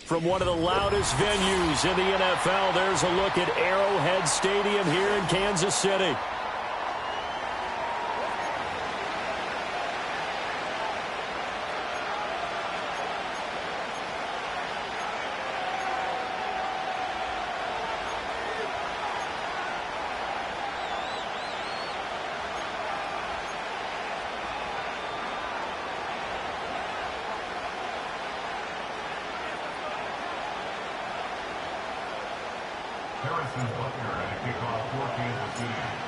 From one of the loudest venues in the NFL, there's a look at Arrowhead Stadium here in Kansas City.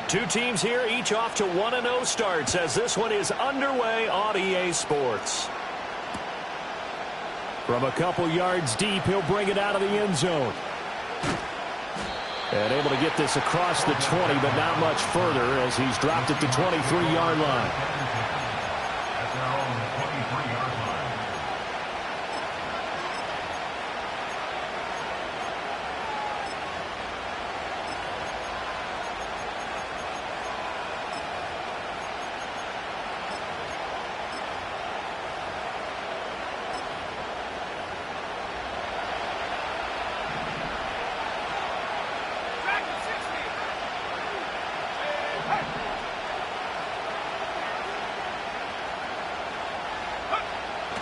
Two teams here, each off to 1-0 starts as this one is underway on EA Sports. From a couple yards deep, he'll bring it out of the end zone. And able to get this across the 20, but not much further as he's dropped at the 23-yard line.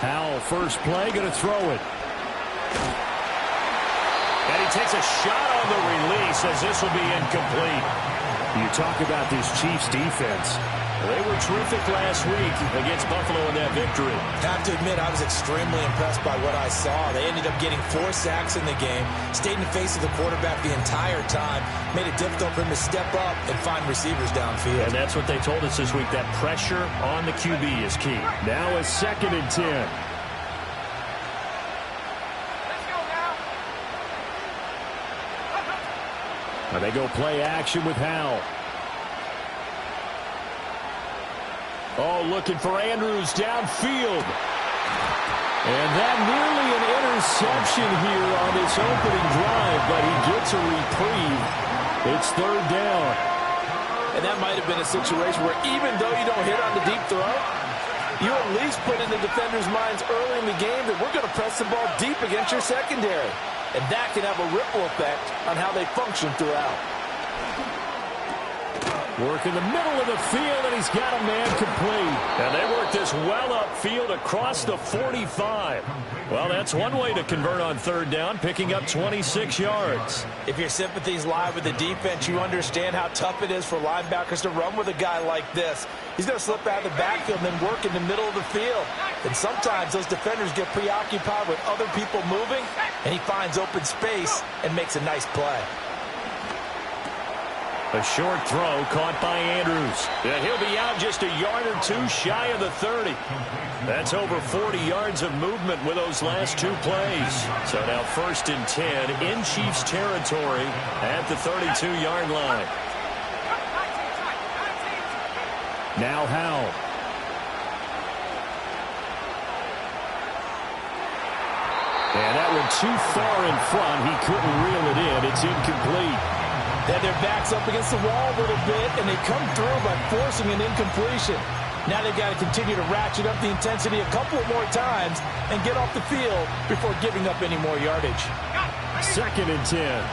Howell, first play, going to throw it. And he takes a shot on the release as this will be incomplete. You talk about this Chiefs defense. They were terrific last week against Buffalo in that victory. I have to admit, I was extremely impressed by what I saw. They ended up getting 4 sacks in the game, stayed in the face of the quarterback the entire time, made it difficult for him to step up and find receivers downfield. And that's what they told us this week, that pressure on the QB is key. Now a 2nd and 10. And they go play action with Howell. Oh, looking for Andrews downfield. And that nearly an interception here on this opening drive, but he gets a reprieve. It's 3rd down. And that might have been a situation where even though you don't hit on the deep throw, you at least put in the defenders' minds early in the game that we're going to press the ball deep against your secondary. And that can have a ripple effect on how they function throughout. Work in the middle of the field, and he's got a man complete. And they work this well upfield across the 45. Well, that's one way to convert on 3rd down, picking up 26 yards. If your sympathies lie with the defense, you understand how tough it is for linebackers to run with a guy like this. He's going to slip out of the backfield and then work in the middle of the field. And sometimes those defenders get preoccupied with other people moving, and he finds open space and makes a nice play. A short throw caught by Andrews. Yeah, he'll be out just a yard or two shy of the 30. That's over 40 yards of movement with those last 2 plays. So now 1st and 10 in Chiefs territory at the 32-yard line. Now Howell. And that one too far in front. He couldn't reel it in. It's incomplete. Then their back's up against the wall a little bit, and they come through by forcing an incompletion. Now they've got to continue to ratchet up the intensity a couple of more times and get off the field before giving up any more yardage. 2nd and 10.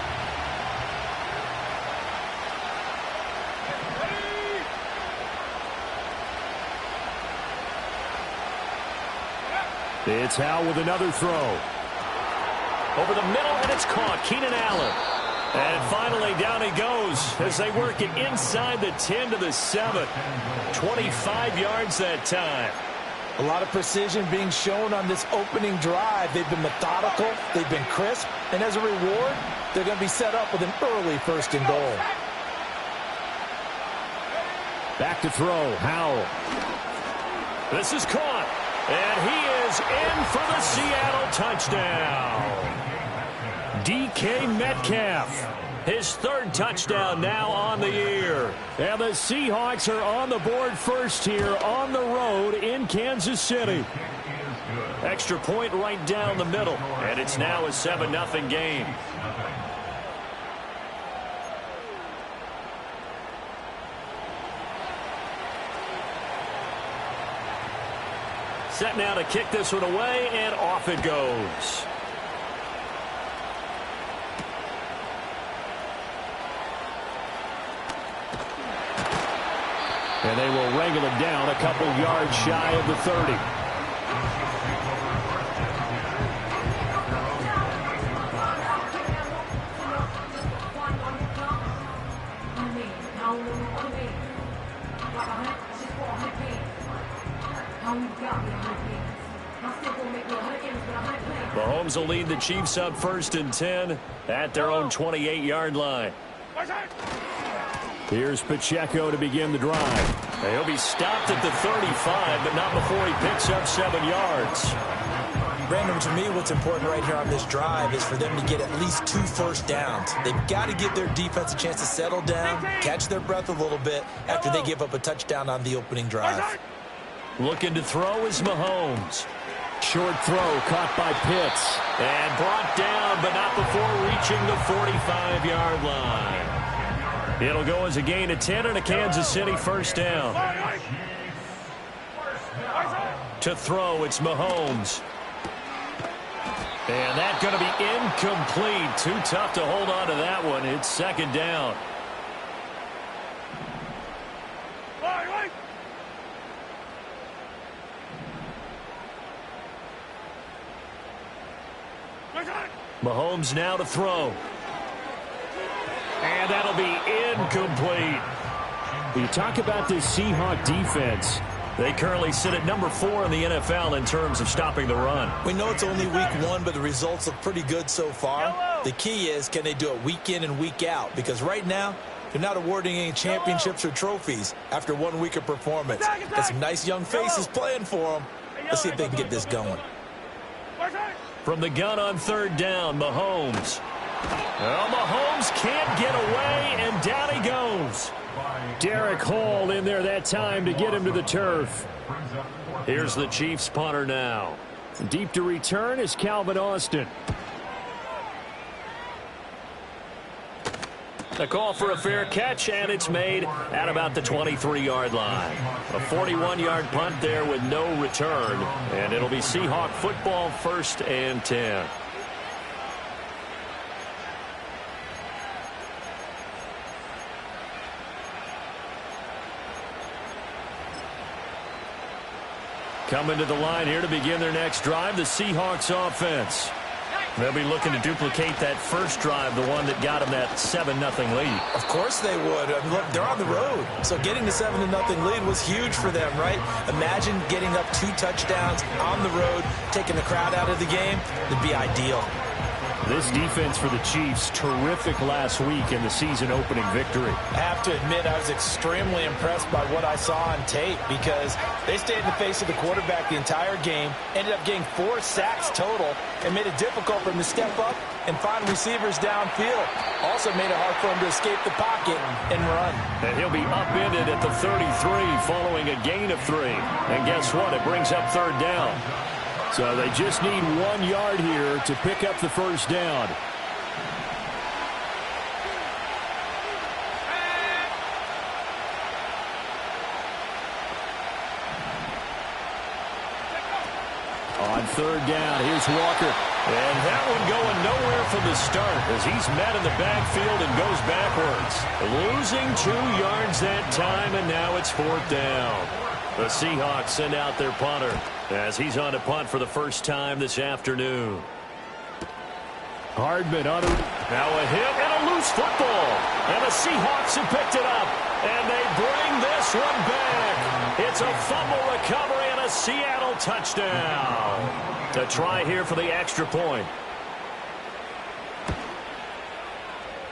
It's Howell with another throw. Over the middle, and it's caught. Keenan Allen. And finally, down he goes as they work it inside the 10 to the 7. 25 yards that time. A lot of precision being shown on this opening drive. They've been methodical. They've been crisp. And as a reward, they're going to be set up with an early 1st and goal. Back to throw. Howell. This is caught. And he is in for the Seattle touchdown. DK Metcalf, his 3rd touchdown now on the year. And the Seahawks are on the board first here on the road in Kansas City. Extra point right down the middle, and it's now a 7-0 game. Set now to kick this one away, and off it goes. And they will wrangle it down a couple yards shy of the 30. Mahomes will lead the Chiefs up 1st and 10 at their own 28-yard line. Here's Pacheco to begin the drive. He'll be stopped at the 35, but not before he picks up 7 yards. Brandon, to me, what's important right here on this drive is for them to get at least 2 first downs. They've got to give their defense a chance to settle down, catch their breath a little bit after they give up a touchdown on the opening drive. Looking to throw is Mahomes. Short throw caught by Pitts. And brought down, but not before reaching the 45-yard line. It'll go as a gain of 10 and a Kansas City first down. To throw, it's Mahomes. And that's going to be incomplete. Too tough to hold on to that one. It's 2nd down. Mahomes now to throw. And that'll be incomplete. You talk about this Seahawks defense. They currently sit at number 4 in the NFL in terms of stopping the run. We know it's only week 1, but the results look pretty good so far. The key is, can they do it week in and week out? Because right now, they're not awarding any championships or trophies after 1 week of performance. Got some nice young faces playing for them. Let's see if they can get this going. From the gun on 3rd down, Mahomes. Well, Mahomes can't get away, and down he goes. Derek Hall in there that time to get him to the turf. Here's the Chiefs punter now. Deep to return is Calvin Austin. A call for a fair catch, and it's made at about the 23-yard line. A 41-yard punt there with no return, and it'll be Seahawk football 1st and 10. Coming to the line here to begin their next drive, the Seahawks offense. They'll be looking to duplicate that first drive, the one that got them that 7-0 lead. Of course they would. I mean, look, they're on the road. So getting the 7-0 lead was huge for them, right? Imagine getting up 2 touchdowns on the road, taking the crowd out of the game. It'd be ideal. This defense for the Chiefs, terrific last week in the season-opening victory. I have to admit, I was extremely impressed by what I saw on tape because they stayed in the face of the quarterback the entire game, ended up getting 4 sacks total, and made it difficult for him to step up and find receivers downfield. Also made it hard for him to escape the pocket and run. And he'll be upended at the 33 following a gain of 3. And guess what? It brings up 3rd down. So they just need 1 yard here to pick up the first down. On 3rd down, here's Walker. And that one going nowhere from the start as he's met in the backfield and goes backwards. Losing 2 yards that time, and now it's 4th down. The Seahawks send out their punter as he's on to punt for the first time this afternoon. Hardman on now a hit and a loose football. And the Seahawks have picked it up. And they bring this one back. It's a fumble recovery and a Seattle touchdown. To try here for the extra point.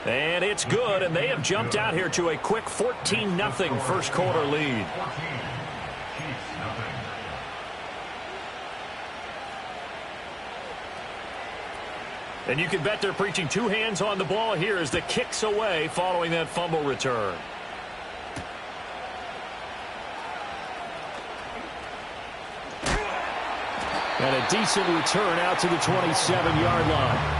And it's good, and they have jumped out here to a quick 14-0 first quarter lead. And you can bet they're preaching 2 hands on the ball here as the kick's away following that fumble return. And a decent return out to the 27-yard line.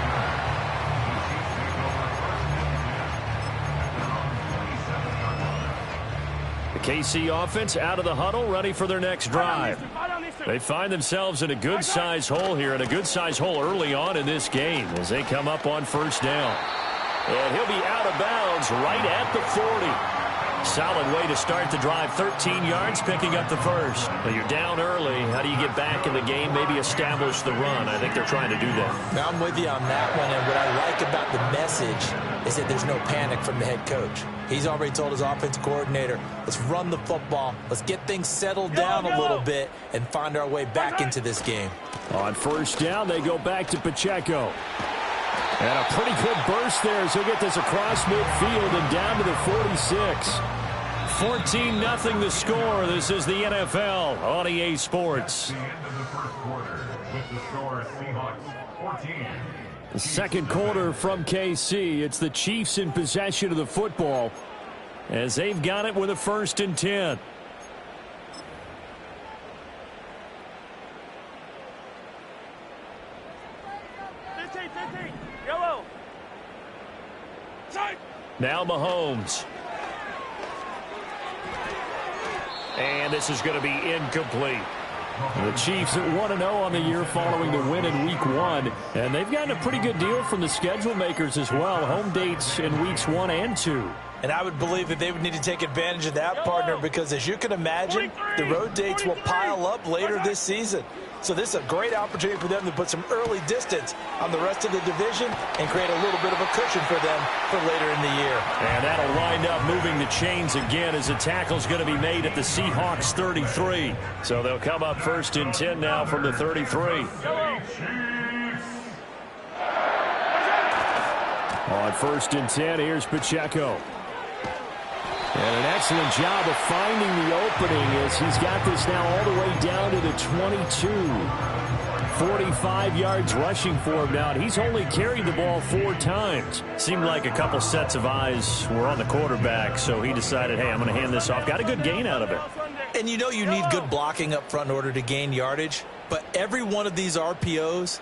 The KC offense out of the huddle, ready for their next drive. They find themselves in a good-sized hole here, and a good-sized hole early on in this game as they come up on 1st down. And he'll be out of bounds right at the 40. Solid way to start the drive. 13 yards, picking up the first. Well, you're down early. How do you get back in the game? Maybe establish the run. I think they're trying to do that. Now, I'm with you on that one, and what I like about the message is that there's no panic from the head coach. He's already told his offensive coordinator, let's run the football, let's get things settled down a little bit and find our way back into this game. On first down, they go back to Pacheco. And a pretty good burst there as he'll get this across midfield and down to the 46. 14-0 the score. This is the NFL on EA Sports. At the end of the first quarter, with the score Seahawks 14. The second quarter from KC. It's the Chiefs in possession of the football as they've got it with a 1st and 10. Now Mahomes. And this is going to be incomplete. The Chiefs at 1-0 on the year following the win in Week 1. And they've gotten a pretty good deal from the schedule makers as well. Home dates in Weeks 1 and 2. And I would believe that they would need to take advantage of that, partner, because as you can imagine, the road dates will pile up later this season. So this is a great opportunity for them to put some early distance on the rest of the division and create a little bit of a cushion for them for later in the year. And that'll wind up moving the chains again as the tackle's going to be made at the Seahawks 33. So they'll come up 1st and 10 now from the 33. On 1st and 10, here's Pacheco. And an excellent job of finding the opening as he's got this now all the way down to the 22. 45 yards rushing for him now. And he's only carried the ball 4 times. Seemed like a couple sets of eyes were on the quarterback, so he decided, hey, I'm going to hand this off. Got a good gain out of it. And you know you need good blocking up front in order to gain yardage, but every one of these RPOs,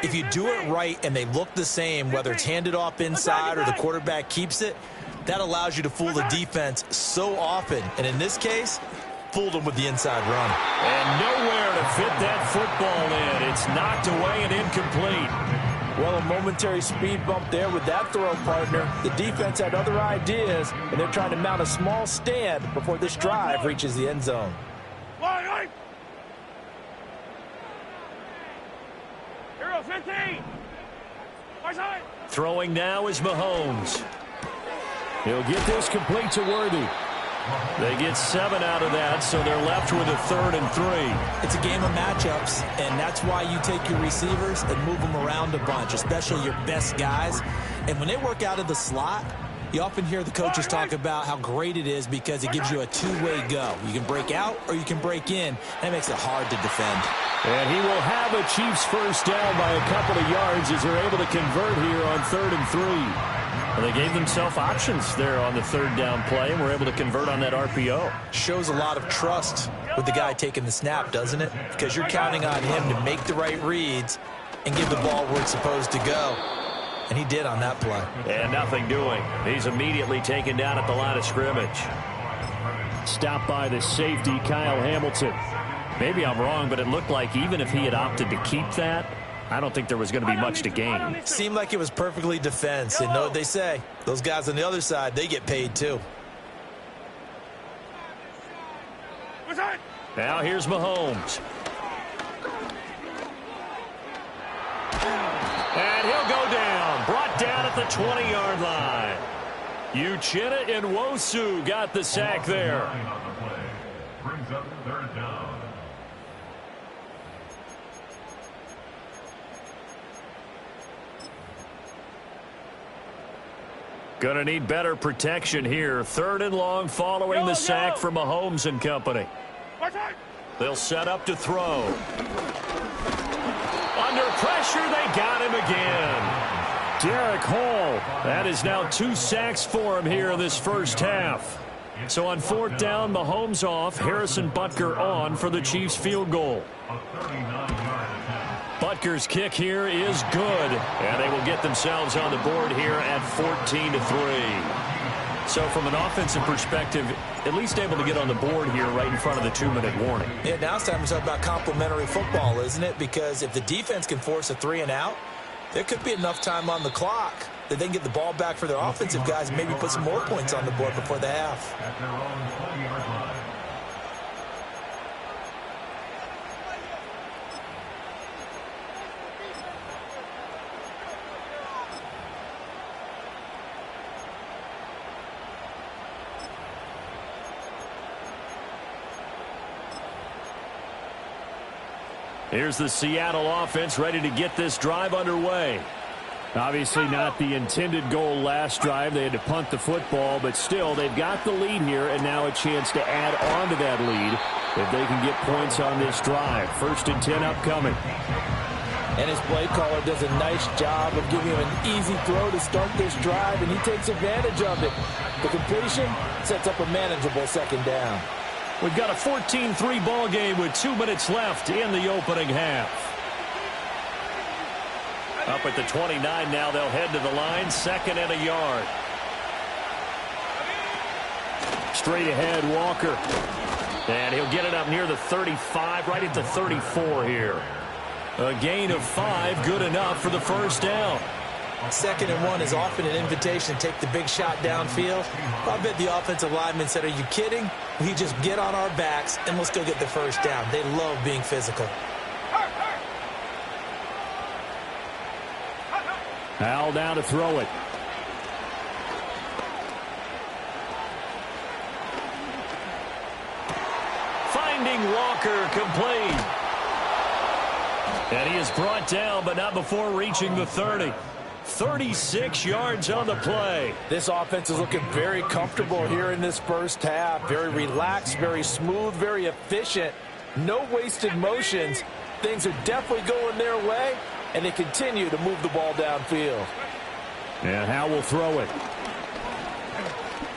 if you do it right and they look the same, whether it's handed off inside or the quarterback keeps it, that allows you to fool the defense so often. And in this case, fooled them with the inside run. And nowhere to fit that football in. It's knocked away and incomplete. Well, a momentary speed bump there with that throw, partner. The defense had other ideas, and they're trying to mount a small stand before this drive reaches the end zone. Hero 15. Throwing now is Mahomes. He'll get this complete to Worthy. They get 7 out of that, so they're left with a 3rd and 3. It's a game of matchups, and that's why you take your receivers and move them around a bunch, especially your best guys. And when they work out of the slot, you often hear the coaches talk about how great it is because it gives you a two-way go. You can break out or you can break in. That makes it hard to defend. And he will have a Chiefs first down by a couple of yards as they're able to convert here on 3rd and 3. Well, they gave themselves options there on the 3rd down play and were able to convert on that RPO. Shows a lot of trust with the guy taking the snap, doesn't it? Because you're counting on him to make the right reads and give the ball where it's supposed to go. And he did on that play. And nothing doing. He's immediately taken down at the line of scrimmage. Stopped by the safety, Kyle Hamilton. Maybe I'm wrong, but it looked like even if he had opted to keep that, I don't think there was going to be much to gain. Seemed like it was perfectly defense. And know what they say. Those guys on the other side, they get paid too. Now here's Mahomes. And he'll go down. Brought down at the 20-yard line. Uchenna Nwosu got the sack there. Brings up 3rd down. Going to need better protection here. 3rd and long following the sack from Mahomes and company. They'll set up to throw. Under pressure, they got him again. Derek Hall. That is now 2 sacks for him here in this first half. So on 4th down, Mahomes off. Harrison Butker on for the Chiefs field goal. Butker's kick here is good, and they will get themselves on the board here at 14-3. So from an offensive perspective, at least able to get on the board here right in front of the 2-minute warning. Yeah, now it's time to talk about complementary football, isn't it? Because if the defense can force a 3 and out, there could be enough time on the clock that they can get the ball back for their offensive guys and maybe put some more points on the board before the half. At their own 20-yard line. Here's the Seattle offense ready to get this drive underway. Obviously not the intended goal last drive. They had to punt the football, but still they've got the lead here and now a chance to add on to that lead if they can get points on this drive. 1st and 10 upcoming. And his play caller does a nice job of giving him an easy throw to start this drive, and he takes advantage of it. The completion sets up a manageable 2nd down. We've got a 14-3 ball game with 2 minutes left in the opening half. Up at the 29 now, they'll head to the line, 2nd and a yard. Straight ahead, Walker. And he'll get it up near the 35, right at the 34 here. A gain of 5, good enough for the 1st down. 2nd and 1 is often an invitation to take the big shot downfield. I bet the offensive lineman said, are you kidding? We just get on our backs and let's go get the 1st down. They love being physical. Al down to throw it. Finding Walker, complete. And he is brought down, but not before reaching the 30. 36 yards on the play. This offense is looking very comfortable here in this 1st half. Very relaxed, very smooth, very efficient. No wasted motions. Things are definitely going their way, and they continue to move the ball downfield. And Howe will throw it.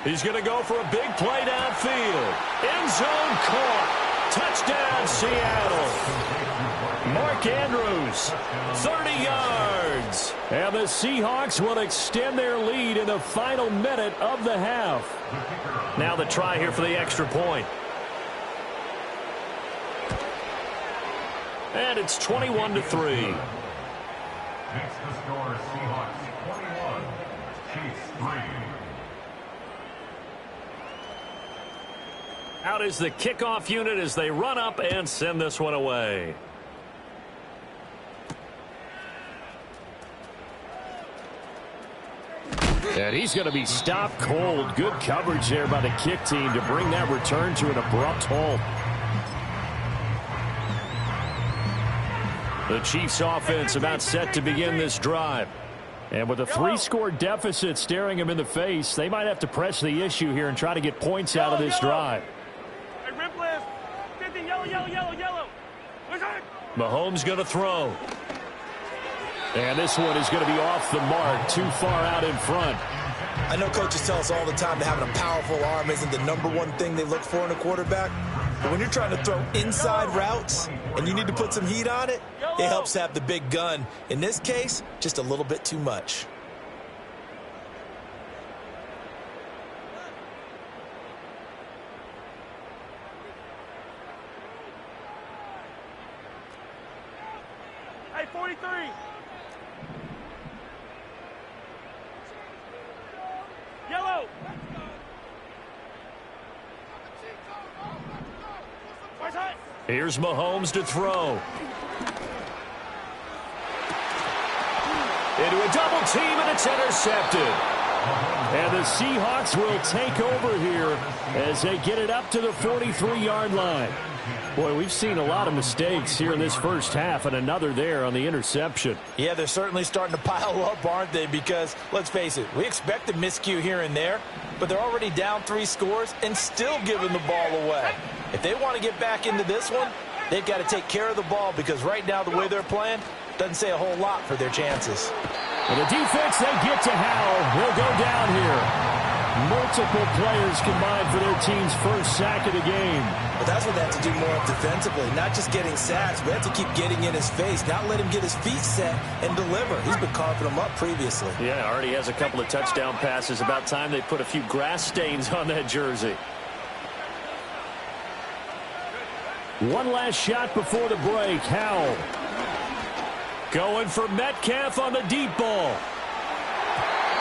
He's going to go for a big play downfield. End zone caught. Touchdown, Seattle. Mark Andrews, 30 yards. And the Seahawks will extend their lead in the final minute of the half. Now the try here for the extra point. And it's 21-3. Makes the score Seahawks 21, Chiefs 3. Out is the kickoff unit as they run up and send this one away. And he's going to be stopped cold. Good coverage there by the kick team to bring that return to an abrupt halt. The Chiefs offense about set to begin this drive. And with a 3-score deficit staring them in the face, they might have to press the issue here and try to get points out of this drive. Hey, rip list. 50, yellow. Mahomes going to throw. And this one is going to be off the mark, too far out in front. I know coaches tell us all the time that having a powerful arm isn't the #1 thing they look for in a quarterback. But when you're trying to throw inside routes and you need to put some heat on it, it helps have the big gun. In this case, just a little bit too much. Hey, 43. Yellow. Here's Mahomes to throw. Into a double team, and it's intercepted. And the Seahawks will take over here as they get it up to the 43-yard line. Boy, we've seen a lot of mistakes here in this 1st half, and another there on the interception. Yeah, they're certainly starting to pile up, aren't they? Because, let's face it, we expect a miscue here and there, but they're already down 3 scores and still giving the ball away. If they want to get back into this one, they've got to take care of the ball, because right now the way they're playing doesn't say a whole lot for their chances. And the defense, they get to Howell. He'll go down here. Multiple players combined for their team's 1st sack of the game. But that's what they have to do more of defensively, not just getting sacks. We have to keep getting in his face, not let him get his feet set and deliver. He's been carving them up previously. Yeah, already has a couple of touchdown passes. About time they put a few grass stains on that jersey. One last shot before the break. Howell going for Metcalf on the deep ball.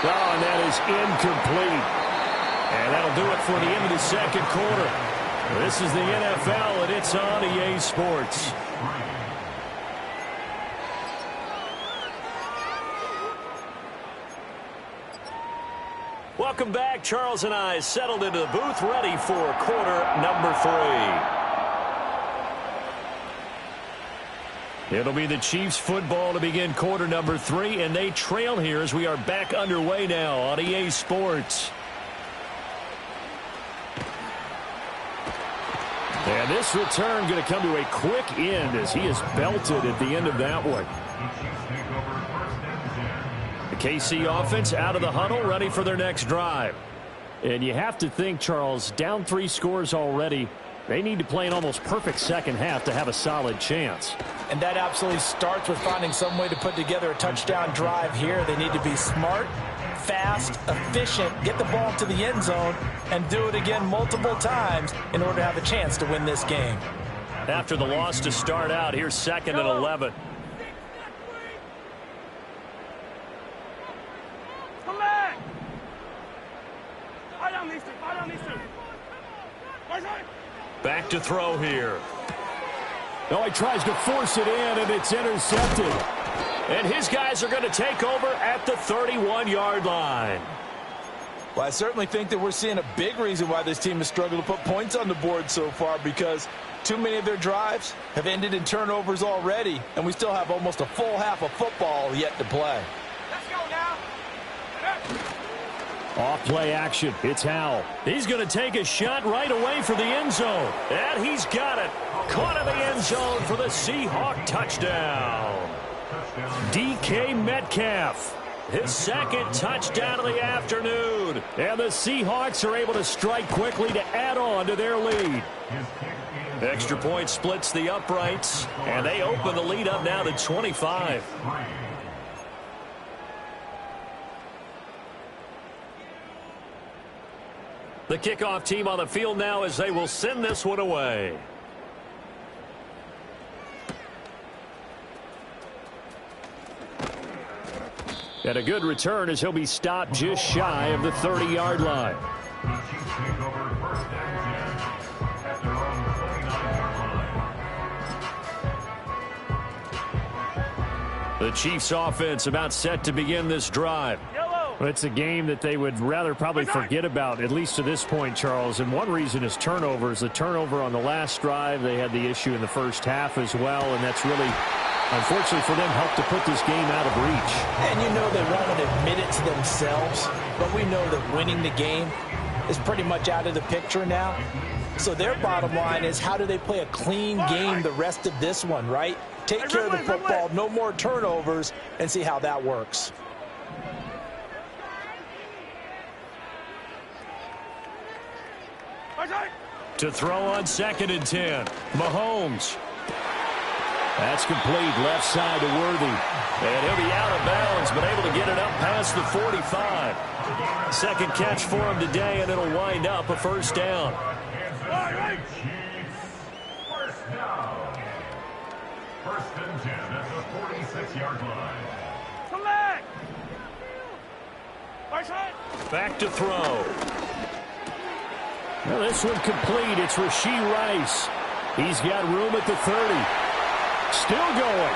Oh, and that is incomplete. And that'll do it for the end of the second quarter. This is the NFL, and it's on EA Sports. Welcome back. Charles and I settled into the booth, ready for quarter number 3. It'll be the Chiefs football to begin quarter number 3, and they trail here as we are back underway now on EA Sports. And this return going to come to a quick end as he is belted at the end of that one. The KC offense out of the huddle, ready for their next drive. And you have to think, Charles, down 3 scores already. They need to play an almost perfect second half to have a solid chance. And that absolutely starts with finding some way to put together a touchdown drive here. They need to be smart, fast, efficient, get the ball to the end zone, and do it again multiple times in order to have a chance to win this game. After the loss to start out, here's 2nd and 11. Come back! Fire on these two. Fire on these two. Back to throw here. Oh, he tries to force it in, and it's intercepted. And his guys are going to take over at the 31-yard line. Well, I certainly think that we're seeing a big reason why this team has struggled to put points on the board so far, because too many of their drives have ended in turnovers already, and we still have almost a full half of football yet to play. Let's go now. Off-play action. It's Howell. He's going to take a shot right away for the end zone. And he's got it. Caught in the end zone for the Seahawks touchdown. DK Metcalf. His 2nd touchdown of the afternoon. And the Seahawks are able to strike quickly to add on to their lead. Extra point splits the uprights. And they open the lead up now to 25. The kickoff team on the field now as they will send this one away. And a good return as he'll be stopped just shy of the 30-yard line. The Chiefs offense about set to begin this drive. Well, it's a game that they would rather probably forget about, at least to this point, Charles. And one reason is turnovers. The turnover on the last drive, they had the issue in the first half as well, and that's really, unfortunately for them, helped to put this game out of reach. And you know they won't admit it to themselves, but we know that winning the game is pretty much out of the picture now. So their bottom line is, how do they play a clean game the rest of this one, right? Take care of the football, no more turnovers, and see how that works. To throw on 2nd and 10. Mahomes. That's complete. Left side to Worthy. And he'll be out of bounds, but able to get it up past the 45. 2nd catch for him today, and it'll wind up a first down. First down. 1st and 10 at the 46-yard line. Come back! Back to throw. Well, this one complete. It's Rashee Rice. He's got room at the 30. Still going.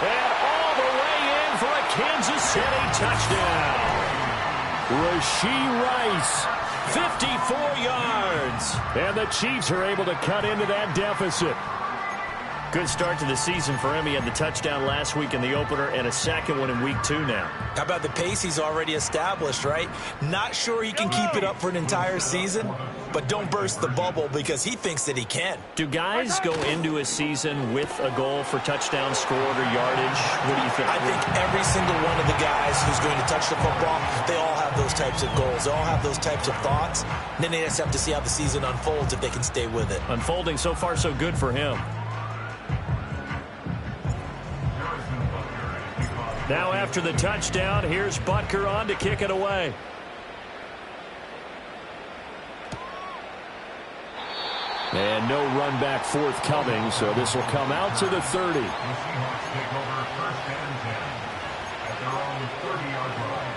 And all the way in for a Kansas City touchdown. Rashee Rice, 54 yards. And the Chiefs are able to cut into that deficit. Good start to the season for him. He had the touchdown last week in the opener and a 2nd one in week 2 now. How about the pace he's already established, right? Not sure he can keep it up for an entire season, but don't burst the bubble because he thinks that he can. Do guys go into a season with a goal for touchdown scored or yardage? What do you think? I think every single one of the guys who's going to touch the football, they all have those types of goals. They all have those types of thoughts. Then they just have to see how the season unfolds if they can stay with it. Unfolding so far so good for him. Now after the touchdown, here's Butker on to kick it away. And no run back forthcoming, so this will come out to the 30. The Seahawks take over 1st and 10 at their own 30-yard line.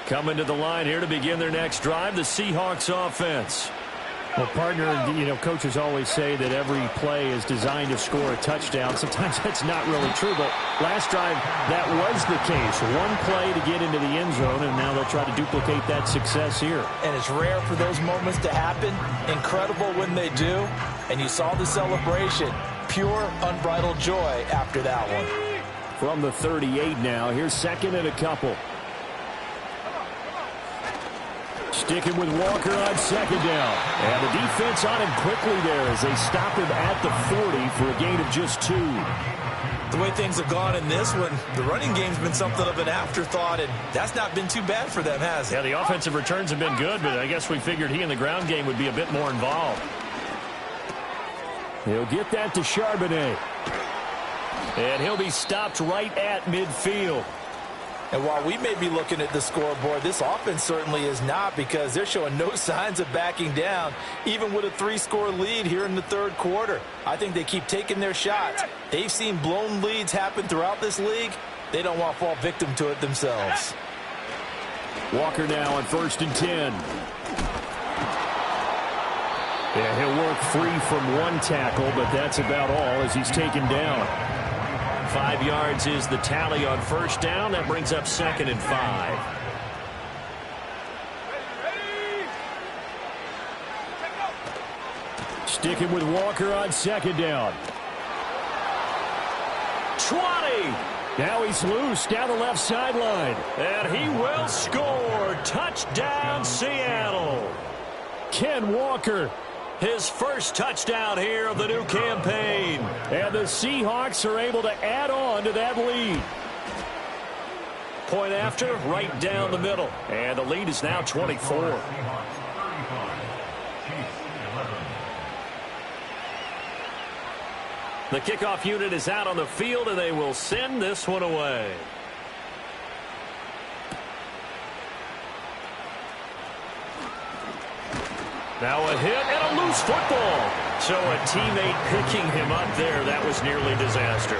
Coming to the line here to begin their next drive, the Seahawks offense. Well, partner, coaches always say that every play is designed to score a touchdown. Sometimes that's not really true, but last drive, that was the case. One play to get into the end zone, and now they'll try to duplicate that success here. And it's rare for those moments to happen. Incredible when they do. And you saw the celebration. Pure, unbridled joy after that one. From the 38 now, here's second and a couple. Sticking with Walker on second down. And the defense on him quickly there as they stop him at the 40 for a gain of just 2. The way things have gone in this one, the running game's been something of an afterthought, and that's not been too bad for them, has it? Yeah, the offensive returns have been good, but I guess we figured he in the ground game would be a bit more involved. He'll get that to Charbonnet. And he'll be stopped right at midfield. And while we may be looking at the scoreboard, this offense certainly is not, because they're showing no signs of backing down, even with a 3-score lead here in the third quarter. I think they keep taking their shots. They've seen blown leads happen throughout this league. They don't want to fall victim to it themselves. Walker now on 1st and 10. Yeah, he'll work free from one tackle, but that's about all as he's taken down. 5 yards is the tally on first down. That brings up 2nd and 5. Sticking with Walker on 2nd down. 20. Now he's loose down the left sideline. And he will score. Touchdown, Seattle. Ken Walker. His first touchdown here of the new campaign. And the Seahawks are able to add on to that lead. Point after, right down the middle. And the lead is now 24. The kickoff unit is out on the field, and they will send this one away. Now a hit and a loose football. So a teammate picking him up there. That was nearly disaster.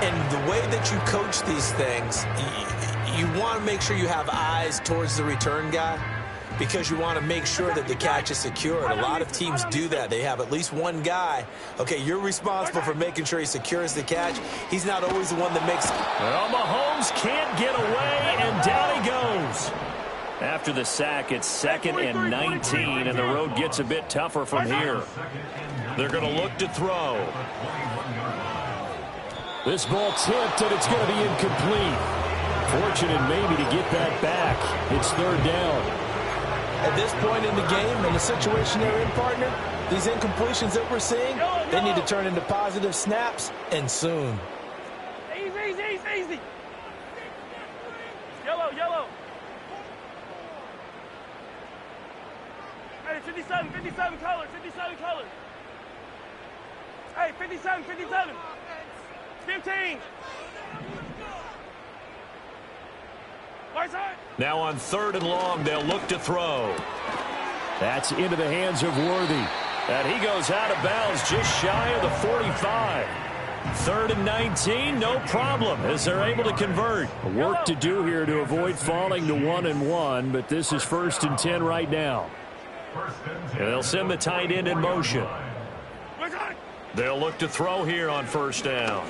And the way that you coach these things, you want to make sure you have eyes towards the return guy, because you want to make sure that the catch is secured. A lot of teams do that. They have at least one guy. Okay, you're responsible for making sure he secures the catch. He's not always the one that makes... Well, Mahomes can't get away, and down he goes. After the sack, it's 2nd and 19, and the road gets a bit tougher from here. They're going to look to throw. This ball tipped, and it's going to be incomplete. Fortunate maybe to get that back. It's 3rd down. At this point in the game, and the situation they're in, partner, these incompletions that we're seeing, they need to turn into positive snaps, and soon. Easy. Yellow. Hey, 57 colors. Hey, 57. 15. Now on 3rd and long, they'll look to throw. That's into the hands of Worthy. And he goes out of bounds just shy of the 45. 3rd and 19, no problem, as they're able to convert. Work to do here to avoid falling to 1-1, but this is 1st and 10 right now. And they'll send the tight end in motion. They'll look to throw here on 1st down.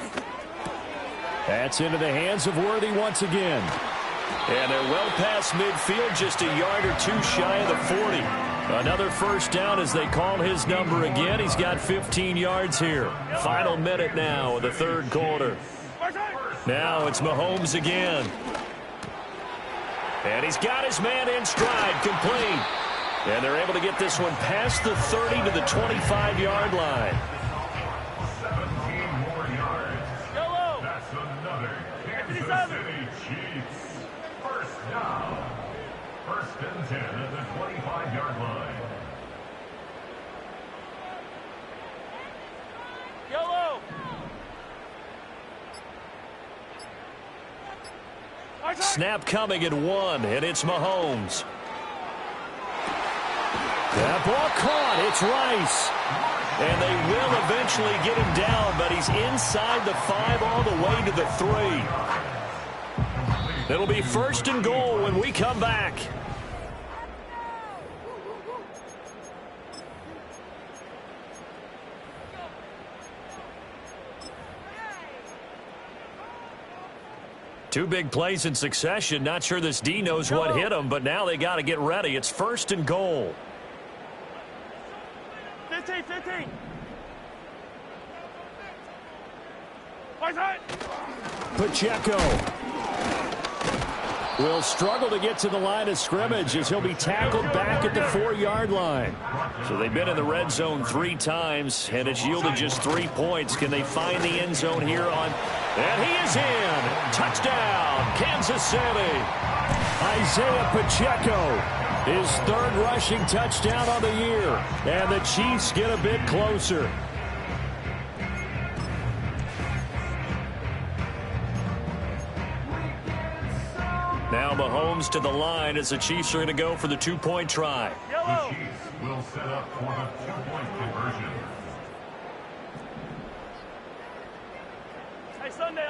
That's into the hands of Worthy once again. And they're well past midfield, just a yard or two shy of the 40. Another 1st down as they call his number again. He's got 15 yards here. Final minute now of the 3rd quarter. Now it's Mahomes again. And he's got his man in stride, complete. And they're able to get this one past the 30 to the 25-yard line. 17 more yards. Yellow. That's another Kansas 57. City Chiefs. 1st down. 1st and 10 at the 25-yard line. Yellow. Snap coming at 1, and it's Mahomes. That ball caught. It's Rice. And they will eventually get him down, but he's inside the 5 all the way to the 3. It'll be 1st and goal when we come back. Two big plays in succession. Not sure this D knows what hit him, but now they got to get ready. It's 1st and goal. 15. Pacheco will struggle to get to the line of scrimmage as he'll be tackled back at the 4-yard line. So they've been in the red zone 3 times, and it's yielded just 3 points. Can they find the end zone here on... And he is in. Touchdown, Kansas City. Isaiah Pacheco, his 3rd rushing touchdown on the year. And the Chiefs get a bit closer. Now Mahomes to the line as the Chiefs are going to go for the 2-point try. The Chiefs will set up for the 2-point conversion. Hey, Sunday.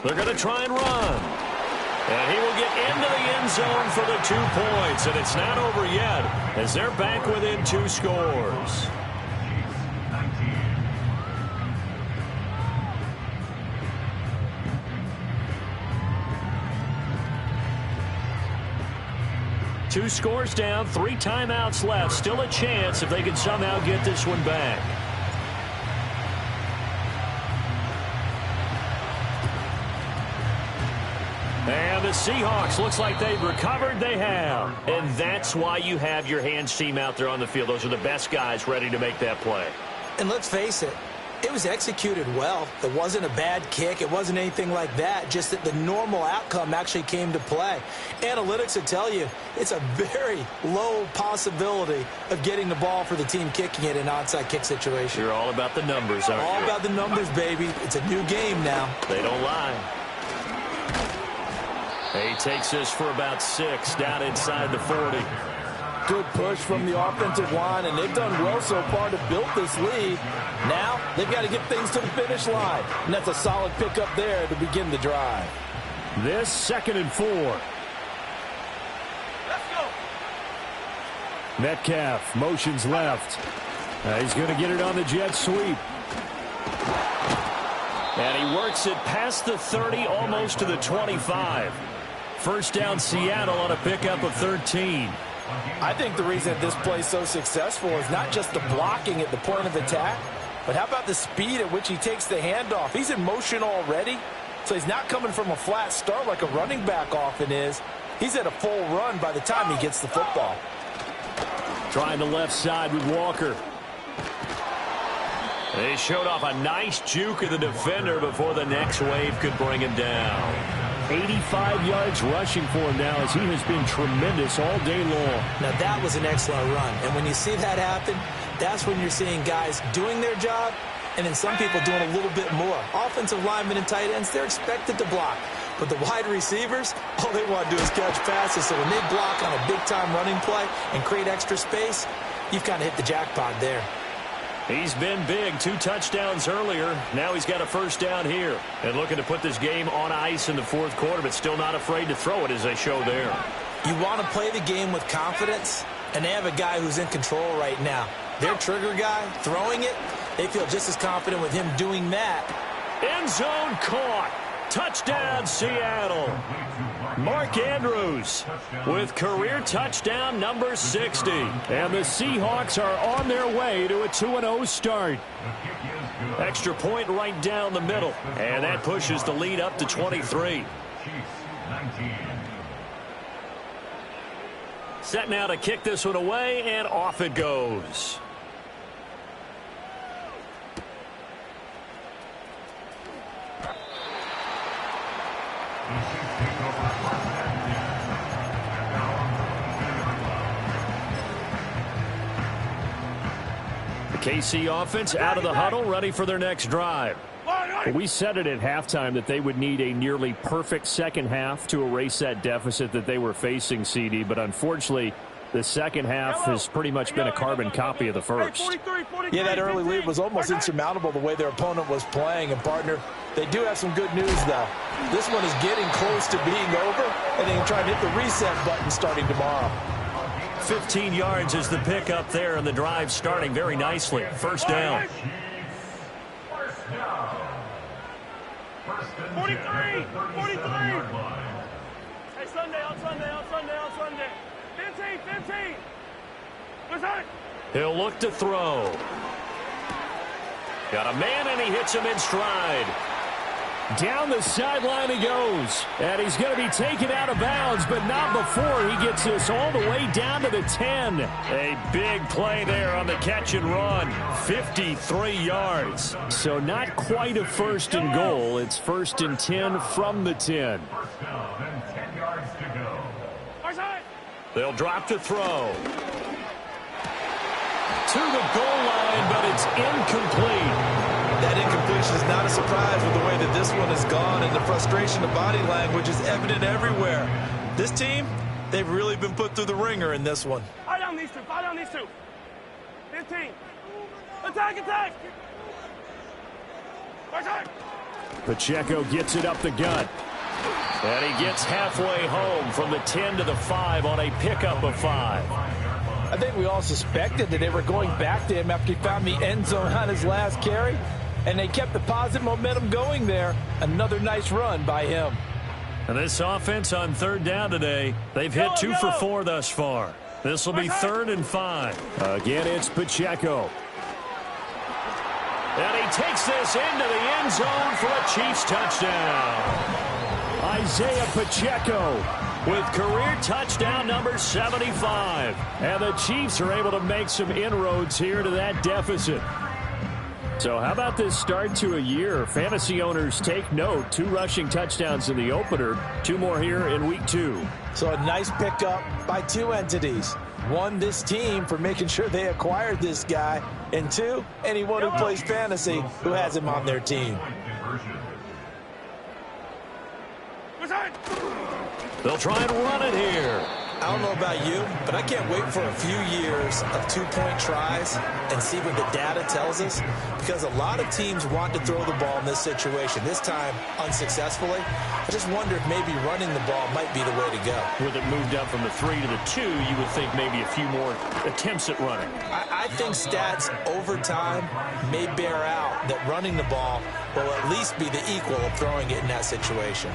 They're going to try and run. And he will get into the end zone for the 2 points. And it's not over yet as they're back within 2 scores. Two scores down, 3 timeouts left. Still a chance if they can somehow get this one back. And the Seahawks, looks like they've recovered. They have. And that's why you have your hands team out there on the field. Those are the best guys ready to make that play. And let's face it, it was executed well. It wasn't a bad kick. It wasn't anything like that. Just that the normal outcome actually came to play. Analytics will tell you it's a very low possibility of getting the ball for the team kicking it in an onside kick situation. You're all about the numbers, aren't you? All about the numbers, baby. It's a new game now. They don't lie. He takes this for about 6 down inside the 40. Good push from the offensive line, and they've done well so far to build this lead. Now they've got to get things to the finish line, and that's a solid pickup there to begin the drive. This 2nd and 4. Let's go. Metcalf motions left. He's going to get it on the jet sweep. And he works it past the 30, almost to the 25. 1st down Seattle on a pickup of 13. I think the reason this play is so successful is not just the blocking at the point of attack, but how about the speed at which he takes the handoff? He's in motion already, so he's not coming from a flat start like a running back often is. He's at a full run by the time he gets the football. Trying the left side with Walker. They showed off a nice juke of the defender before the next wave could bring him down. 85 yards rushing for him now as he has been tremendous all day long. Now that was an excellent run. And when you see that happen, that's when you're seeing guys doing their job and then some people doing a little bit more. Offensive linemen and tight ends, they're expected to block. But the wide receivers, all they want to do is catch passes. So when they block on a big-time running play and create extra space, you've kind of hit the jackpot there. He's been big. 2 touchdowns earlier. Now he's got a 1st down here. And looking to put this game on ice in the 4th quarter, but still not afraid to throw it as they show there. You want to play the game with confidence, and they have a guy who's in control right now. Their trigger guy, throwing it, they feel just as confident with him doing that. End zone caught. Touchdown, Seattle. Mark Andrews with career touchdown number 60. And the Seahawks are on their way to a 2-0 start. Extra point right down the middle. And that pushes the lead up to 23. Set now to kick this one away, and off it goes. KC offense out of the huddle, ready for their next drive. We said it at halftime that they would need a nearly perfect second half to erase that deficit that they were facing, CD. But unfortunately, The second half has pretty much been a carbon copy of the first. Yeah, that early lead was almost insurmountable the way their opponent was playing. And, partner, they do have some good news, though. This one is getting close to being over, and they can try to hit the reset button starting tomorrow. 15 yards is the pickup there, and the drive starting very nicely. First down. 43. Hey, Sunday, on Sunday. 15. What's that? He'll look to throw. Got a man, and he hits him in stride. Down the sideline he goes. And he's going to be taken out of bounds, but not before he gets this all the way down to the 10. A big play there on the catch and run. 53 yards. So not quite a first and goal. It's first and 10 from the 10. First down and 10 yards to go. They'll drop to throw. To the goal line, but it's incomplete. That incompletion is not a surprise with the way that this one has gone, and the frustration of body language is evident everywhere. This team, they've really been put through the ringer in this one. Fire down these two. 15. Attack. Pacheco gets it up the gut. And he gets halfway home from the 10 to the 5 on a pickup of 5. I think we all suspected that they were going back to him after he found the end zone on his last carry, and they kept the positive momentum going there. Another nice run by him. And this offense on third down today, they've hit 2 for 4 thus far. This will be 3rd and 5. Again, it's Pacheco. And he takes this into the end zone for a Chiefs touchdown. Isaiah Pacheco with career touchdown number 75. And the Chiefs are able to make some inroads here to that deficit. So how about this start to a year? Fantasy owners take note. 2 rushing touchdowns in the opener. 2 more here in week 2. So a nice pickup by 2 entities. 1, this team for making sure they acquired this guy. And 2, anyone who plays fantasy who has him on their team. They'll try and run it here. I don't know about you, but I can't wait for a few years of 2-point tries and see what the data tells us, because a lot of teams want to throw the ball in this situation, this time unsuccessfully. I just wonder if maybe running the ball might be the way to go. With it moved up from the 3 to the 2, you would think maybe a few more attempts at running. I think stats over time may bear out that running the ball will at least be the equal of throwing it in that situation.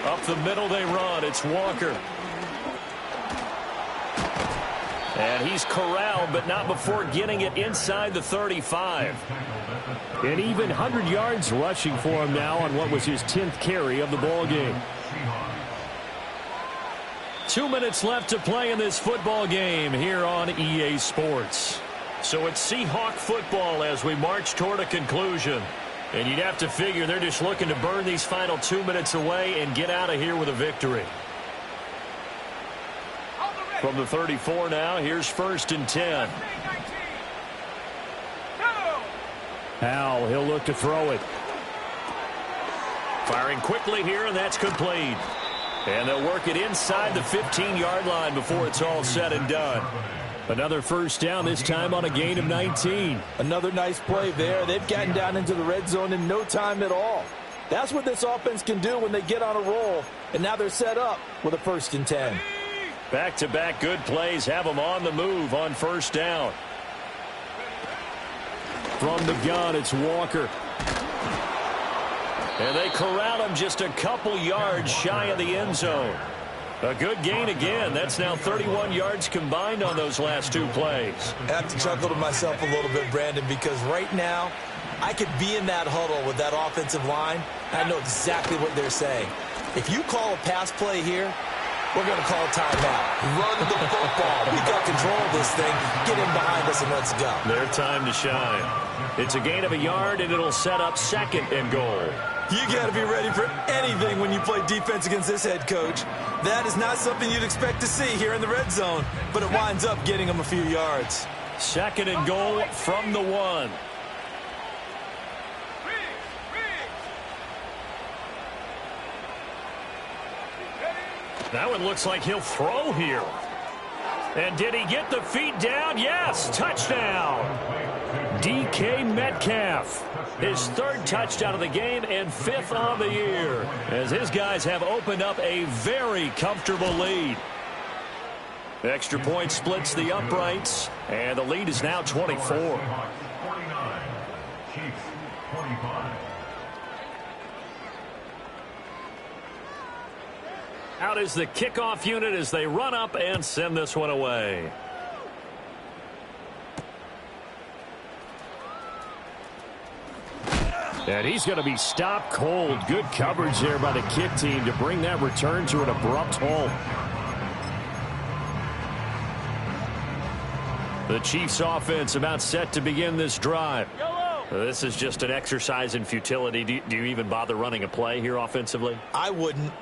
Up the middle they run. It's Walker. And he's corralled, but not before getting it inside the 35. An even 100 yards rushing for him now on what was his 10th carry of the ball game. 2 minutes left to play in this football game here on EA Sports. So it's Seahawk football as we march toward a conclusion. And you'd have to figure they're just looking to burn these final 2 minutes away and get out of here with a victory. From the 34 now, here's 1st and 10. Howell, he'll look to throw it. Firing quickly here, and that's complete. And they'll work it inside the 15-yard line before it's all said and done. Another first down, this time on a gain of 19. Another nice play there. They've gotten down into the red zone in no time at all. That's what this offense can do when they get on a roll. And now they're set up with a 1st and 10. Back-to-back good plays have them on the move on 1st down. From the gun, it's Walker. And they corral him just a couple yards shy of the end zone. A good gain again. That's now 31 yards combined on those last 2 plays. I have to chuckle to myself a little bit, Brandon, because right now I could be in that huddle with that offensive line. I know exactly what they're saying. If you call a pass play here, we're going to call a timeout. Run the football. We got control of this thing. Get in behind us and let's go. Their time to shine. It's a gain of a yard, and it'll set up 2nd and goal. You got to be ready for anything when you play defense against this head coach. That is not something you'd expect to see here in the red zone, but it winds up getting them a few yards. 2nd and goal from the 1. That one looks like he'll throw here. And did he get the feet down? Yes, touchdown. DK Metcalf, his third touchdown of the game and fifth on the year, as his guys have opened up a very comfortable lead. Extra point splits the uprights, and the lead is now 24. 49, Chiefs 25. Out is the kickoff unit as they run up and send this one away. And he's going to be stopped cold. Good coverage there by the kick team to bring that return to an abrupt halt. The Chiefs offense about set to begin this drive. This is just an exercise in futility. Do you even bother running a play here offensively? I wouldn't,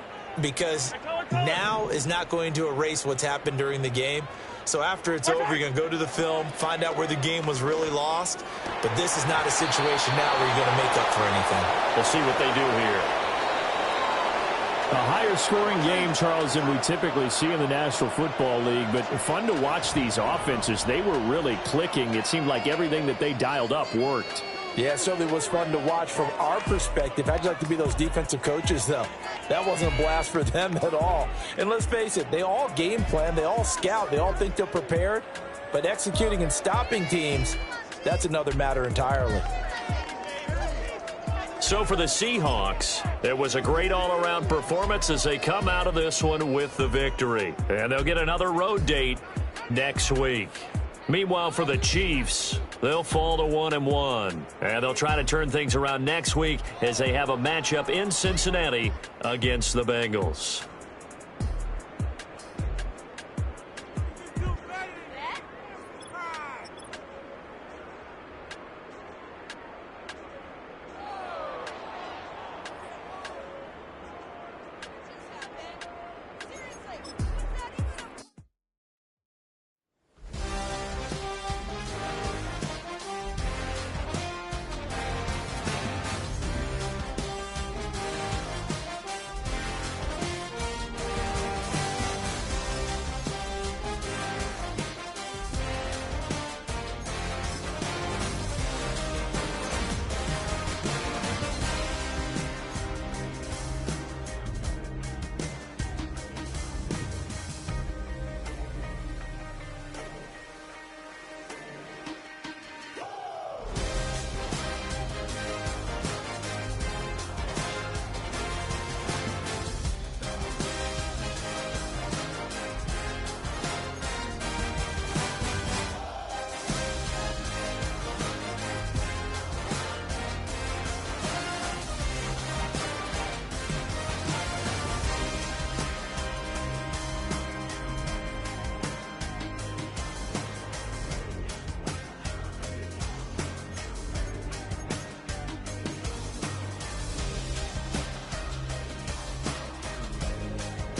because now is not going to erase what's happened during the game. So after it's over, you're going to go to the film, find out where the game was really lost. But this is not a situation now where you're going to make up for anything. We'll see what they do here. A higher scoring game, Charles, than we typically see in the National Football League, but fun to watch these offenses. They were really clicking. It seemed like everything that they dialed up worked. Yeah, it certainly was fun to watch from our perspective. I'd like to be those defensive coaches, though. That wasn't a blast for them at all. And let's face it, they all game plan, they all scout, they all think they're prepared. But executing and stopping teams, that's another matter entirely. So for the Seahawks, it was a great all-around performance as they come out of this one with the victory. And they'll get another road date next week. Meanwhile, for the Chiefs, they'll fall to 1-1. And they'll try to turn things around next week as they have a matchup in Cincinnati against the Bengals.